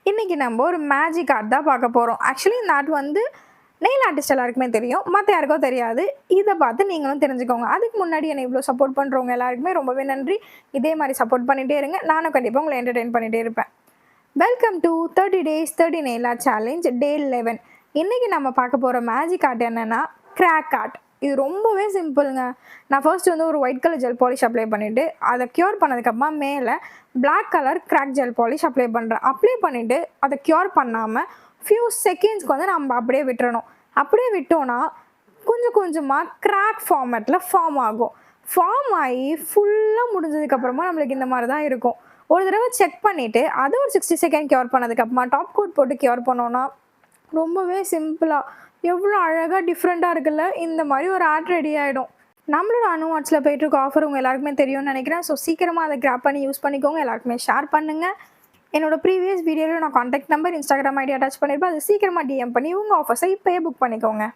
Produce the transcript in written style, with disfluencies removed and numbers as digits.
இன்னைக்கு நம்ம ஒரு மேஜிக் ஆர்ட் தான் பார்க்க போகிறோம். ஆக்சுவலி இந்த ஆர்ட் வந்து நெயில் ஆர்டிஸ்ட் எல்லாருக்குமே தெரியும், மற்ற யாருக்கோ தெரியாது. இதை பார்த்து நீங்களும் தெரிஞ்சுக்கோங்க. அதுக்கு முன்னாடி என்னை இவ்வளோ சப்போர்ட் பண்ணுறவங்க எல்லாருக்குமே ரொம்பவே நன்றி. இதே மாதிரி சப்போர்ட் பண்ணிகிட்டே இருங்க. நானும் கண்டிப்பாக உங்களை என்டர்டெயின் பண்ணிகிட்டே இருப்பேன். Welcome to 30 days 30 nail art challenge day 11. இன்றைக்கி நம்ம பார்க்க போகிற மேஜிக் ஆர்ட் என்னென்னா கிராக் ஆர்ட். இது ரொம்பவே சிம்பிளுங்க. நான் ஃபர்ஸ்ட் வந்து ஒரு white colour gel polish apply பண்ணிவிட்டு அதை க்யூர் பண்ணதுக்கப்புறமா மேலே black colour crack gel polish apply பண்ணுறேன். அப்ளை பண்ணிவிட்டு அதை க்யூர் பண்ணாமல் ஃபியூ செகண்ட்ஸ்க்கு வந்து நம்ம அப்படியே விட்டுறணும். அப்படியே விட்டோன்னா கொஞ்சம் கொஞ்சமாக கிராக் ஃபார்மேட்டில் ஃபார்ம் ஆகும். ஃபார்ம் ஆகி ஃபுல்லாக முடிஞ்சதுக்கப்புறமா நம்மளுக்கு இந்த மாதிரி தான் இருக்கும். ஒரு தடவை செக் பண்ணிவிட்டு அதை ஒரு 60 செகண்ட் க்யூர் பண்ணதுக்கப்புறமா டாப் கோட் போட்டு க்யூர் பண்ணோன்னா ரொம்பவே சிம்பிளாக எவ்வளோ அழகாக டிஃப்ரெண்ட்டாக இருக்குல்ல. இந்த மாதிரி ஒரு ஆர்ட் ரெடி ஆகிடும். நம்மளோட அனு ஆர்ட்ஸில் போய்ட்டுருக்க ஆஃபர் உங்கள் எல்லாருக்குமே தெரியும்னு நினைக்கிறேன். ஸோ சீக்கிரமாக அதை கிராப் பண்ணி யூஸ் பண்ணிக்கோங்க. எல்லாருக்குமே ஷேர் பண்ணுங்கள். என்னோடய ப்ரீவியஸ் வீடியோவில் நான் contact number, Instagram ID attach பண்ணியிருப்பேன். அது சீக்கிரமாக டிஎம் பண்ணி உங்கள் ஆஃபர்ஸை இப்போயே புக் பண்ணிக்கோங்க.